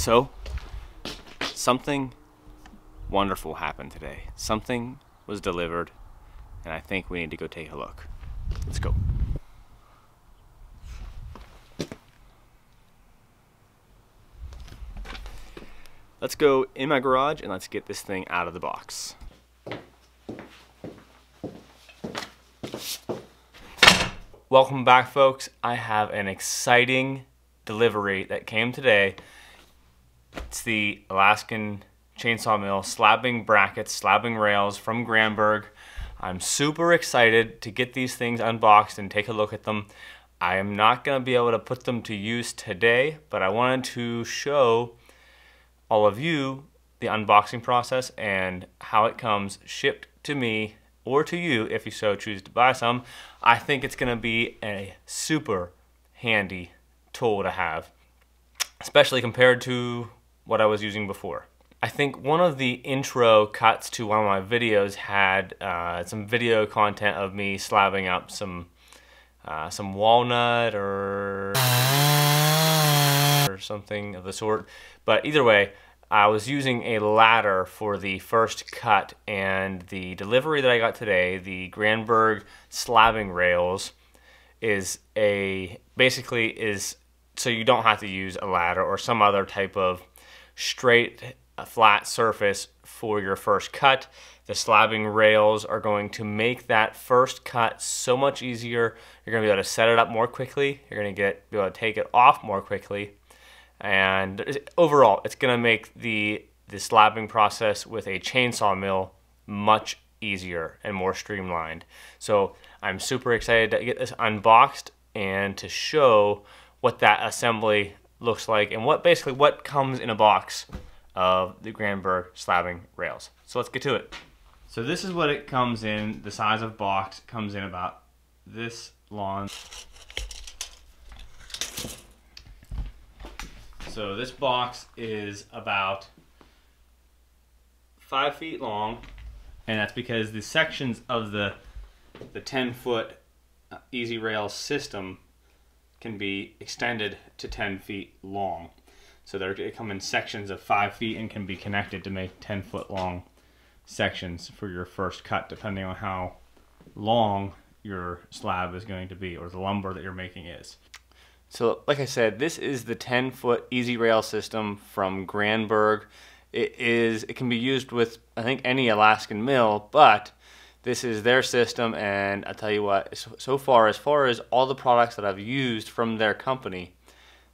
So, something wonderful happened today. Something was delivered, and I think we need to go take a look. Let's go. Let's go in my garage and let's get this thing out of the box. Welcome back, folks. I have an exciting delivery that came today. It's the Alaskan chainsaw mill slabbing brackets, slabbing rails from Granberg. I'm super excited to get these things unboxed and take a look at them. I am not going to be able to put them to use today, but I wanted to show all of you the unboxing process and how it comes shipped to me or to you if you so choose to buy some. I think it's going to be a super handy tool to have, especially compared to what I was using before. I think one of the intro cuts to one of my videos had some video content of me slabbing up some walnut or something of the sort. But either way, I was using a ladder for the first cut, and the delivery that I got today, the Granberg slabbing rails, basically is so you don't have to use a ladder or some other type of straight flat surface for your first cut. The slabbing rails are going to make that first cut so much easier. You're going to be able to set it up more quickly. You're going to be able to take it off more quickly. And overall, it's going to make the slabbing process with a chainsaw mill much easier and more streamlined. So I'm super excited to get this unboxed and to show what that assembly looks like and basically what comes in a box of the Granberg slabbing rails. So let's get to it. So this is what it comes in. The size of box comes in about this long. So this box is about 5 feet long, and that's because the sections of the 10-foot EZ-Rail system can be extended to 10 feet long. So they come in sections of 5 feet and can be connected to make 10-foot long sections for your first cut, depending on how long your slab is going to be or the lumber that you're making is. So like I said, this is the 10-foot EZ-Rail system from Granberg. It can be used with, I think, any Alaskan mill, but this is their system, and I tell you what, so far as all the products that I've used from their company,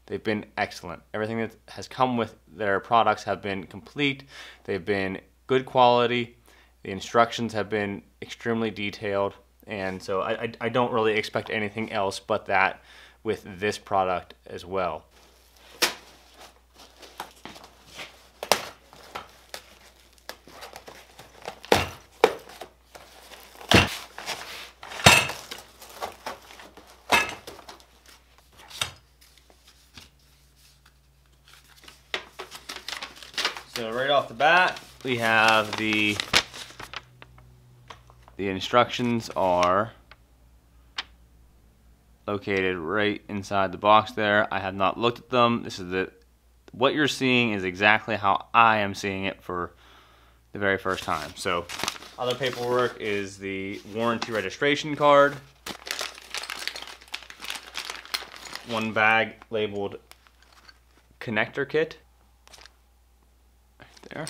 they've been excellent. Everything that has come with their products have been complete. They've been good quality. The instructions have been extremely detailed, and so I don't really expect anything else but that with this product as well. So right off the bat, we have the instructions are located right inside the box there. I have not looked at them. This is what you're seeing is exactly how I am seeing it for the very first time. So other paperwork is the warranty registration card, one bag labeled connector kit right there,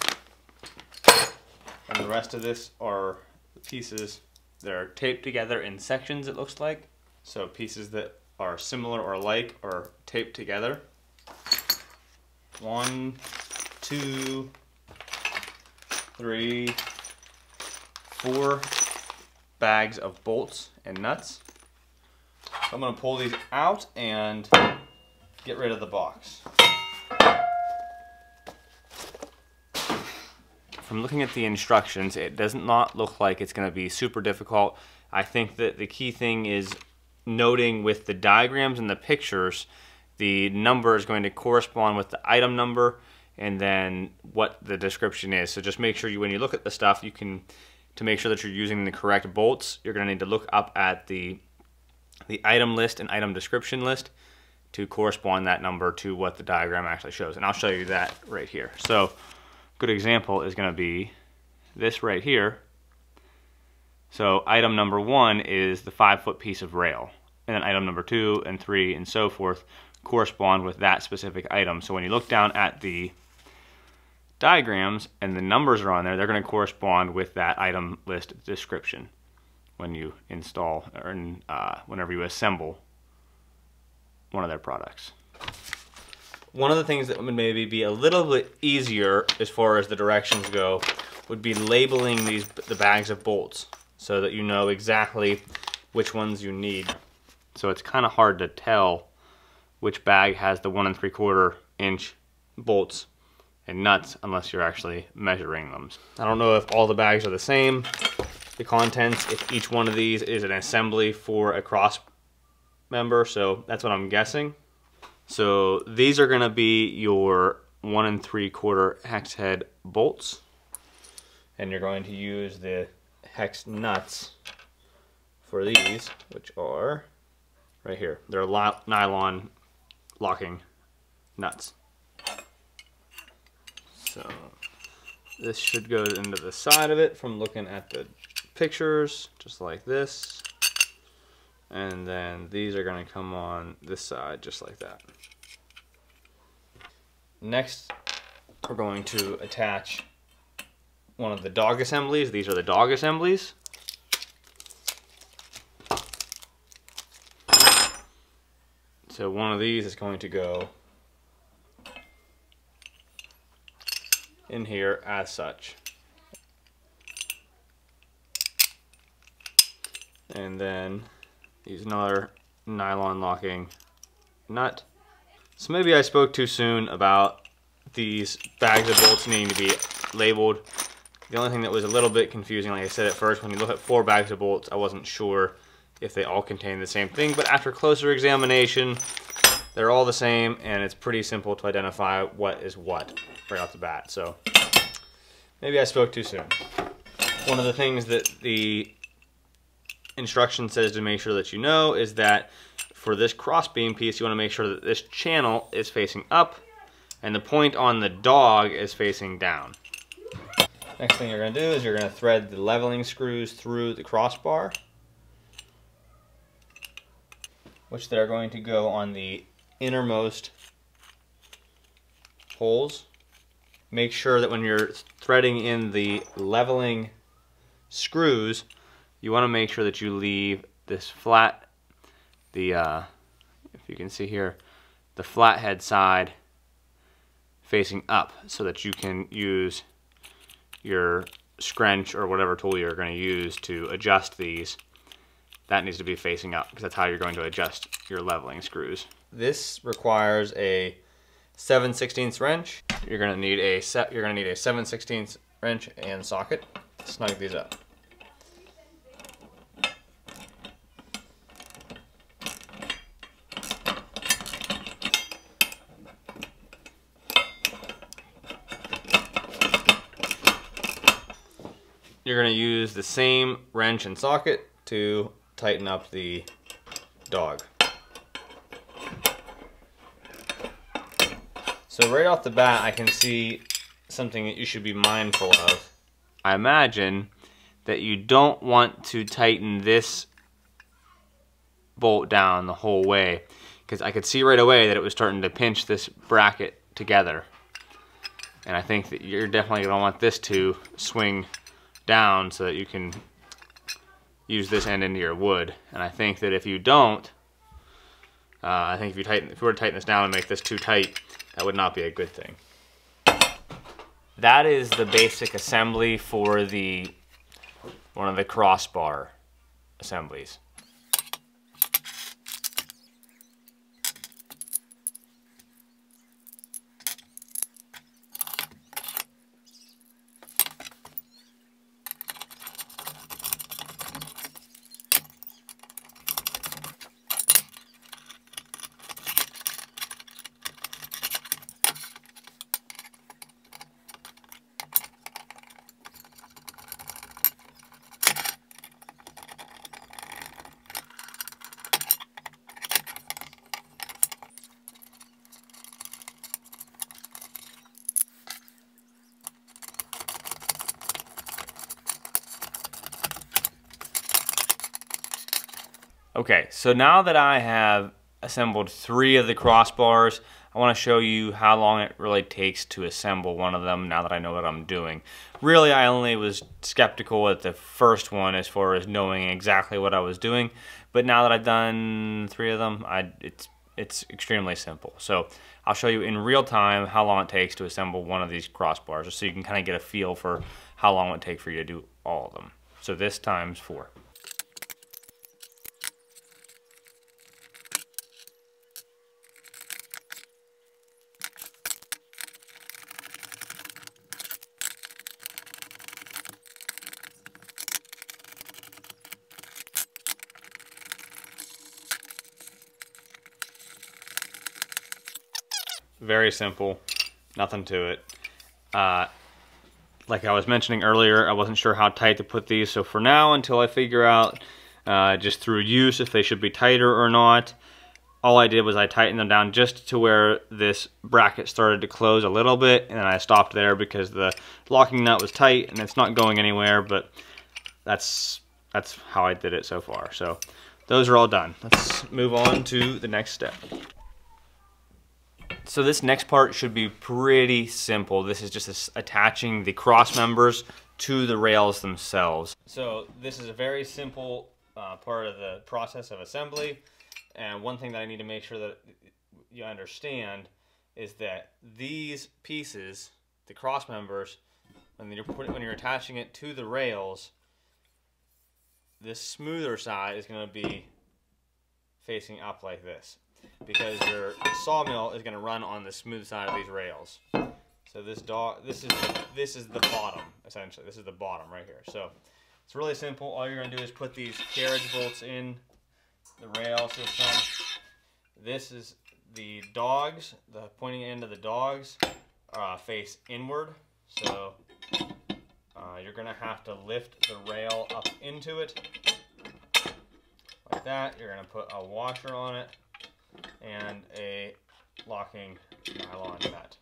and the rest of this are the pieces that are taped together in sections, it looks like. So pieces that are similar or alike are taped together. 1, 2, 3, 4 bags of bolts and nuts. So I'm going to pull these out and get rid of the box. From looking at the instructions, it does not look like it's going to be super difficult. I think that the key thing is noting with the diagrams and the pictures, the number is going to correspond with the item number and then what the description is. So just make sure when you look at the stuff, to make sure that you're using the correct bolts, you're going to need to look up at the item list and item description list to correspond that number to what the diagram actually shows. And I'll show you that right here. So good example is going to be this right here. So item number 1 is the 5-foot piece of rail, and then item number 2 and 3 and so forth correspond with that specific item. So when you look down at the diagrams and the numbers are on there, they're going to correspond with that item list description when you install or whenever you assemble one of their products. One of the things that would maybe be a little bit easier as far as the directions go would be labeling the bags of bolts so that you know exactly which ones you need. So it's kind of hard to tell which bag has the 1 3/4 inch bolts and nuts unless you're actually measuring them. I don't know if all the bags are the same, the contents, if each one of these is an assembly for a cross member, so that's what I'm guessing. So these are going to be your 1 3/4 hex head bolts, and you're going to use the hex nuts for these, which are right here. They're nylon locking nuts. So this should go into the side of it from looking at the pictures, just like this. And then these are going to come on this side just like that. Next, we're going to attach one of the dog assemblies. These are the dog assemblies. So one of these is going to go in here as such. And then use another nylon locking nut. So maybe I spoke too soon about these bags of bolts needing to be labeled. The only thing that was a little bit confusing, like I said at first, when you look at 4 bags of bolts, I wasn't sure if they all contain the same thing, but after closer examination, they're all the same, and it's pretty simple to identify what is what right off the bat. So maybe I spoke too soon. One of the things that the instruction says to make sure that you know is that for this cross beam piece, you want to make sure that this channel is facing up and the point on the dog is facing down. Next thing you're going to do is you're going to thread the leveling screws through the crossbar, which they're going to go on the innermost holes. Make sure that when you're threading in the leveling screws, you want to make sure that you leave this flat, if you can see here, the flathead side facing up so that you can use your scrunch or whatever tool you're going to use to adjust these. That needs to be facing up because that's how you're going to adjust your leveling screws. This requires a 7/16 wrench. You're going to need a 7/16 wrench and socket to snug these up. You're going to use the same wrench and socket to tighten up the dog. So right off the bat, I can see something that you should be mindful of. I imagine that you don't want to tighten this bolt down the whole way, because I could see right away that it was starting to pinch this bracket together. And I think that you're definitely going to want this to swing down so that you can use this end into your wood. And I think that if you don't, I think if you were to tighten this down and make this too tight, that would not be a good thing. That is the basic assembly for one of the crossbar assemblies. Okay, so now that I have assembled 3 of the crossbars, I want to show you how long it really takes to assemble one of them now that I know what I'm doing. Really, I only was skeptical at the first one as far as knowing exactly what I was doing, but now that I've done 3 of them, it's extremely simple. So I'll show you in real time how long it takes to assemble one of these crossbars, just so you can kind of get a feel for how long it would take for you to do all of them. So this times 4. Very simple, nothing to it. Like I was mentioning earlier, I wasn't sure how tight to put these, so for now, until I figure out just through use if they should be tighter or not, all I did was I tightened them down just to where this bracket started to close a little bit, and then I stopped there because the locking nut was tight and it's not going anywhere, but that's how I did it so far. So those are all done. Let's move on to the next step. So this next part should be pretty simple. This is just attaching the cross members to the rails themselves. So this is a very simple part of the process of assembly. And one thing that I need to make sure that you understand is that these pieces, the cross members, when you're attaching it to the rails, this smoother side is going to be facing up like this, because your sawmill is going to run on the smooth side of these rails. So this is the bottom, essentially. This is the bottom right here. So it's really simple. All you're going to do is put these carriage bolts in the rail system. This is the dogs. The pointing end of the dogs face inward. So you're going to have to lift the rail up into it like that. You're going to put a washer on it and a locking nylon nut.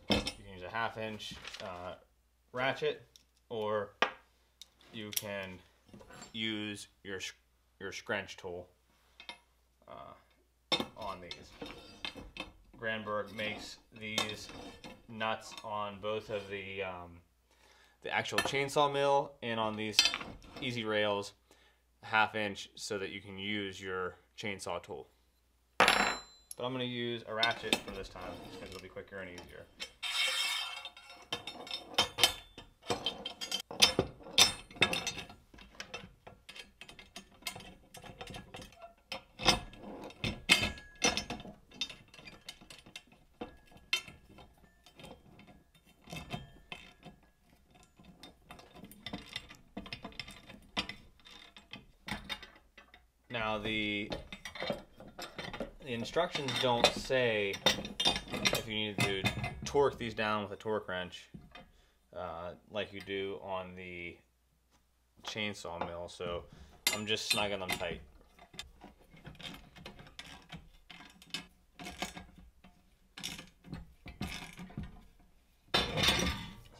You can use a 1/2 inch ratchet, or you can use your scrunch tool on these. Granberg makes these nuts on both of the actual chainsaw mill and on these EZ-Rails 1/2 inch, so that you can use your chainsaw tool. But I'm going to use a ratchet for this time because it'll be quicker and easier. Now the instructions don't say if you need to torque these down with a torque wrench like you do on the chainsaw mill, so I'm just snugging them tight.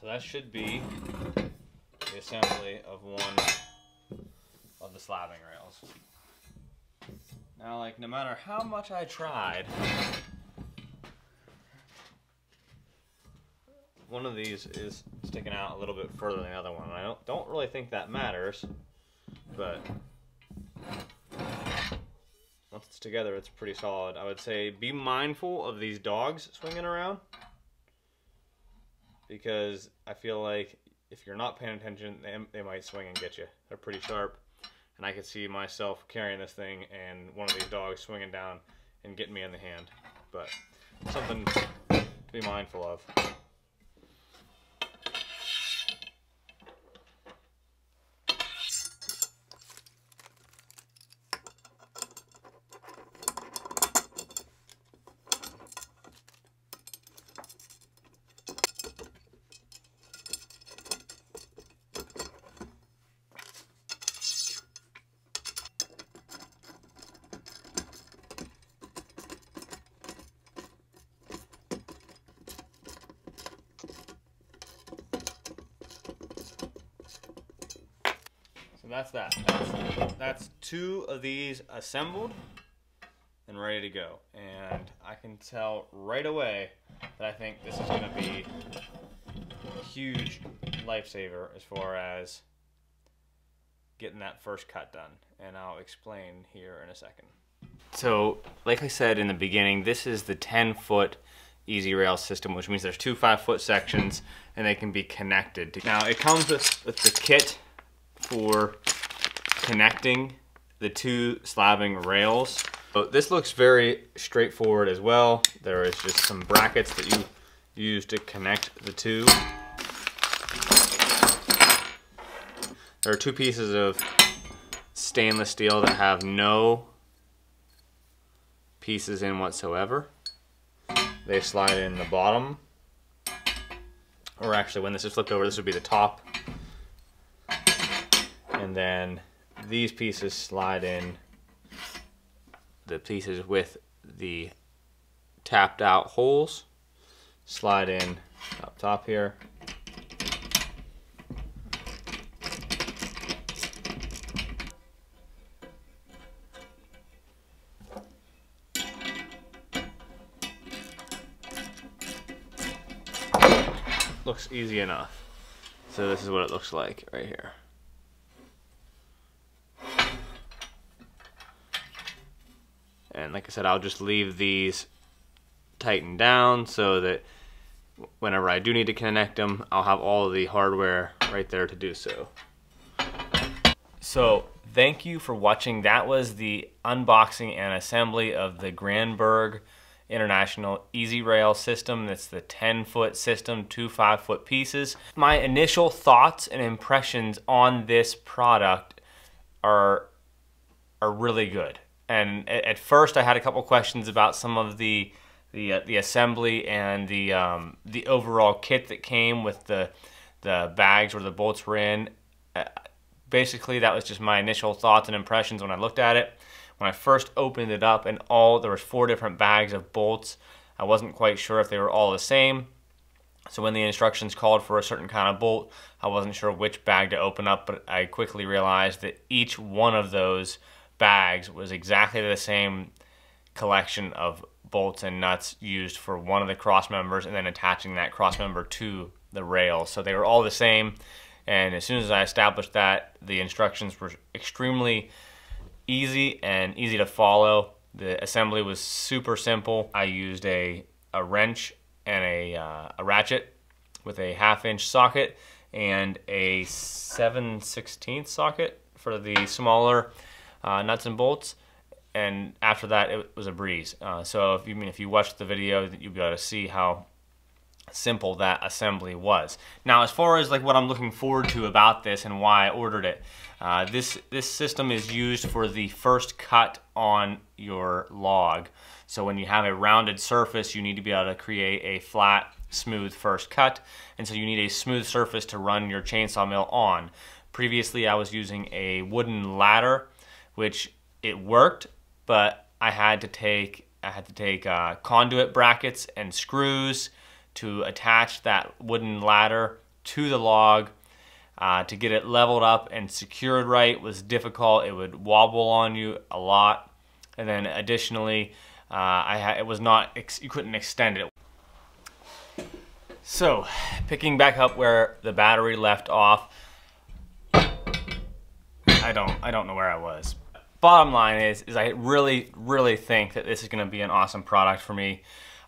So that should be the assembly of one of the slabbing rails. Now, like, no matter how much I tried, one of these is sticking out a little bit further than the other one. I don't really think that matters, but once it's together, it's pretty solid. I would say be mindful of these dogs swinging around, because I feel like if you're not paying attention, they might swing and get you. They're pretty sharp. And I could see myself carrying this thing and one of these dogs swinging down and getting me in the hand. But something to be mindful of. So that's that. That's 2 of these assembled and ready to go. And I can tell right away that I think this is going to be a huge lifesaver as far as getting that first cut done. And I'll explain here in a second. So, like I said in the beginning, this is the 10-foot EZ-Rail system, which means there's 2 5-foot sections and they can be connected. Now, it comes with the kit for connecting the 2 slabbing rails. So this looks very straightforward as well. There is just some brackets that you use to connect the 2. There are 2 pieces of stainless steel that have no pieces in whatsoever. They slide in the bottom, or actually when this is flipped over, this would be the top. And then these pieces slide in, the pieces with the tapped out holes slide in up top here. Looks easy enough. So this is what it looks like right here. And like I said, I'll just leave these tightened down so that whenever I do need to connect them, I'll have all of the hardware right there to do so. So thank you for watching. That was the unboxing and assembly of the Granberg International EZ-Rail System. That's the 10-foot system, 2 5-foot pieces. My initial thoughts and impressions on this product are really good. And at first I had a couple questions about some of the assembly and the overall kit that came with the bags where the bolts were in. Basically, that was just my initial thoughts and impressions when I looked at it. When I first opened it up, and there was 4 different bags of bolts, I wasn't quite sure if they were all the same. So when the instructions called for a certain kind of bolt, I wasn't sure which bag to open up, but I quickly realized that each one of those bags was exactly the same collection of bolts and nuts used for one of the cross members and then attaching that cross member to the rail. So they were all the same, and as soon as I established that, the instructions were extremely easy and easy to follow. The assembly was super simple. I used a wrench and a ratchet with a 1/2-inch socket and a 7/16 socket for the smaller nuts and bolts. And after that, it was a breeze. So if you watch the video, you'll be able to see how simple that assembly was. Now, as far as like what I'm looking forward to about this and why I ordered it, this system is used for the first cut on your log. So when you have a rounded surface, you need to be able to create a flat, smooth first cut, and so you need a smooth surface to run your chainsaw mill on. Previously, I was using a wooden ladder, which it worked, but I had to take conduit brackets and screws to attach that wooden ladder to the log. To get it leveled up and secured right was difficult. It would wobble on you a lot, and then additionally, you couldn't extend it. So, picking back up where the battery left off, I don't know where I was. Bottom line is I really think that this is going to be an awesome product for me.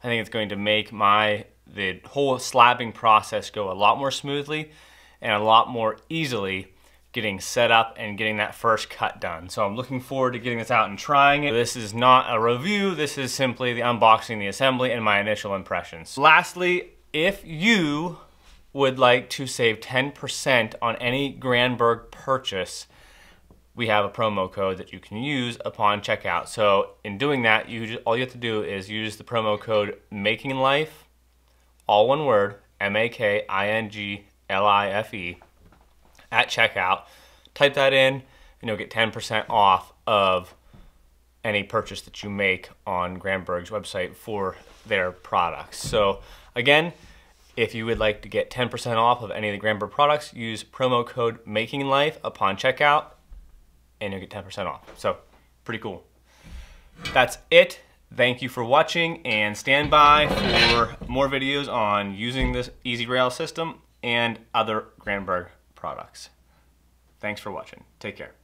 I think it's going to make the whole slabbing process go a lot more smoothly and a lot more easily getting set up and getting that first cut done. So I'm looking forward to getting this out and trying it. This is not a review, this is simply the unboxing, the assembly, and my initial impressions. Lastly, if you would like to save 10% on any Granberg purchase, we have a promo code that you can use upon checkout. So in doing that, all you have to do is use the promo code MAKINGLIFE, all one word, MAKINGLIFE, at checkout. Type that in and you'll get 10% off of any purchase that you make on Granberg's website for their products. So again, If you would like to get 10% off of any of the Granberg products, use promo code MAKINGLIFE upon checkout, and you'll get 10% off. So, pretty cool. That's it. Thank you for watching, and stand by for more videos on using this EZ-Rail system and other Granberg products. Thanks for watching. Take care.